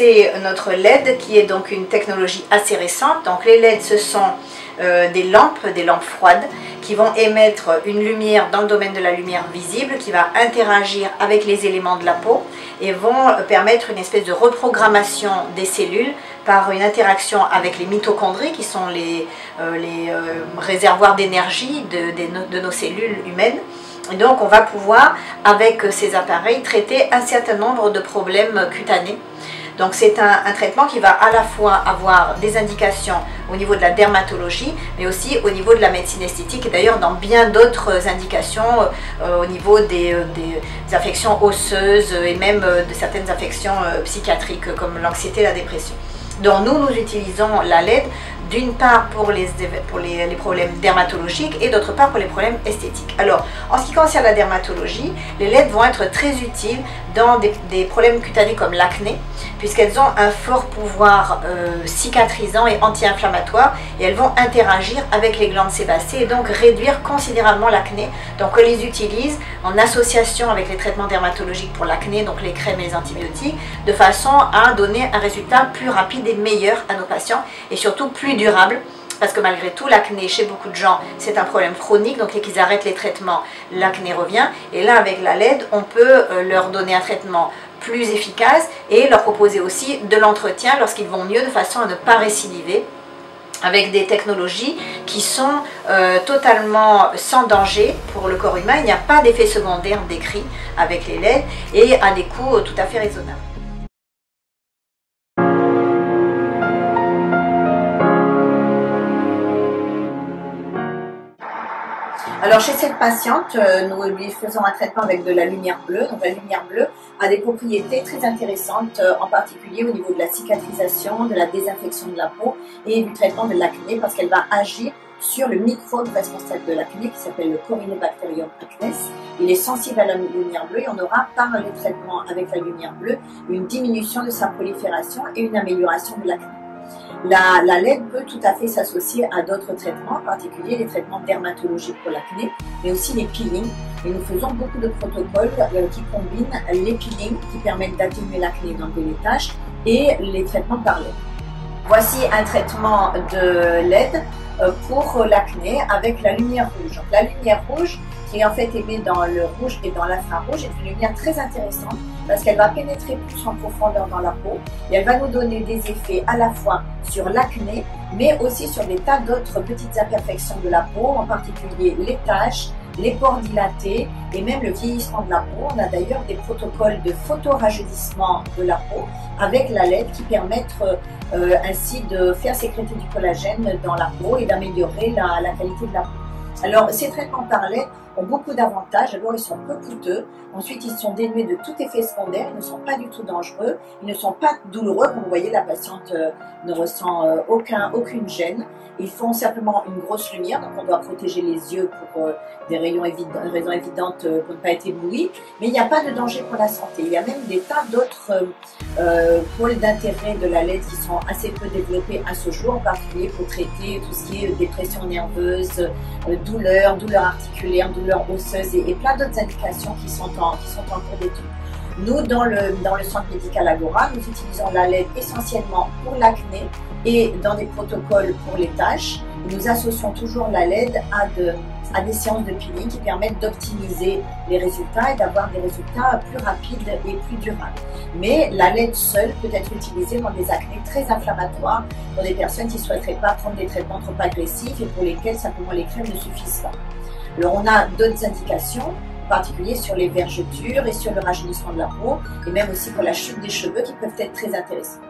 c'est notre LED qui est donc une technologie assez récente. Donc les LED, ce sont des lampes froides qui vont émettre une lumière dans le domaine de la lumière visible qui va interagir avec les éléments de la peau et vont permettre une espèce de reprogrammation des cellules par une interaction avec les mitochondries qui sont les réservoirs d'énergie de nos cellules humaines. Et donc on va pouvoir avec ces appareils traiter un certain nombre de problèmes cutanés. Donc c'est un traitement qui va à la fois avoir des indications au niveau de la dermatologie, mais aussi au niveau de la médecine esthétique et d'ailleurs dans bien d'autres indications au niveau des affections osseuses et même de certaines affections psychiatriques comme l'anxiété et la dépression. Donc nous utilisons la LED d'une part pour les problèmes dermatologiques et d'autre part pour les problèmes esthétiques. Alors, en ce qui concerne la dermatologie, les LED vont être très utiles dans des problèmes cutanés comme l'acné, puisqu'elles ont un fort pouvoir cicatrisant et anti-inflammatoire et elles vont interagir avec les glandes sébacées et donc réduire considérablement l'acné. Donc on les utilise en association avec les traitements dermatologiques pour l'acné, donc les crèmes et les antibiotiques, de façon à donner un résultat plus rapide et meilleur à nos patients et surtout plus durable. Parce que malgré tout, l'acné, chez beaucoup de gens, c'est un problème chronique. Donc, dès qu'ils arrêtent les traitements, l'acné revient. Et là, avec la LED, on peut leur donner un traitement plus efficace et leur proposer aussi de l'entretien lorsqu'ils vont mieux, de façon à ne pas récidiver, avec des technologies qui sont totalement sans danger pour le corps humain. Il n'y a pas d'effet secondaire décrit avec les LED et à des coûts tout à fait raisonnables. Alors chez cette patiente, nous lui faisons un traitement avec de la lumière bleue. Donc la lumière bleue a des propriétés très intéressantes, en particulier au niveau de la cicatrisation, de la désinfection de la peau et du traitement de l'acné, parce qu'elle va agir sur le microbe responsable de l'acné qui s'appelle le Corynebacterium acnes. Il est sensible à la lumière bleue et on aura par les traitements avec la lumière bleue une diminution de sa prolifération et une amélioration de l'acné. La LED peut tout à fait s'associer à d'autres traitements, en particulier les traitements dermatologiques pour l'acné, mais aussi les peelings. Et nous faisons beaucoup de protocoles qui combinent les peelings qui permettent d'atténuer l'acné, d'enlever les taches, et les traitements par LED. Voici un traitement de LED pour l'acné avec la lumière rouge. Donc, la lumière rouge, qui est en fait émise dans le rouge et dans l'infrarouge, est une lumière très intéressante parce qu'elle va pénétrer plus en profondeur dans la peau et elle va nous donner des effets à la fois sur l'acné, mais aussi sur des tas d'autres petites imperfections de la peau, en particulier les taches, les pores dilatés et même le vieillissement de la peau. On a d'ailleurs des protocoles de photorajeunissement de la peau avec la LED qui permettent ainsi de faire sécréter du collagène dans la peau et d'améliorer la qualité de la peau. Alors, ces traitements par LED ont beaucoup d'avantages. D'abord, ils sont peu coûteux. Ensuite, ils sont dénués de tout effet secondaire. Ils ne sont pas du tout dangereux. Ils ne sont pas douloureux. Comme vous voyez, la patiente ne ressent aucune gêne. Ils font simplement une grosse lumière. Donc, on doit protéger les yeux pour des raisons évidentes pour ne pas être ébloui. Mais il n'y a pas de danger pour la santé. Il y a même des tas d'autres pôles d'intérêt de la LED qui sont assez peu développés à ce jour, en particulier pour traiter tout ce qui est dépression nerveuse, douleur articulaire, douleur osseuse et plein d'autres indications qui sont en cours d'étude. Nous, dans le centre médical Agora, nous utilisons la LED essentiellement pour l'acné et dans des protocoles pour les taches. Nous associons toujours la LED à des séances de peeling qui permettent d'optimiser les résultats et d'avoir des résultats plus rapides et plus durables. Mais la LED seule peut être utilisée dans des acnés très inflammatoires pour des personnes qui ne souhaiteraient pas prendre des traitements trop agressifs et pour lesquels simplement les crèmes ne suffisent pas. Alors on a d'autres indications, en particulier sur les vergetures et sur le rajeunissement de la peau et même aussi pour la chute des cheveux qui peuvent être très intéressantes.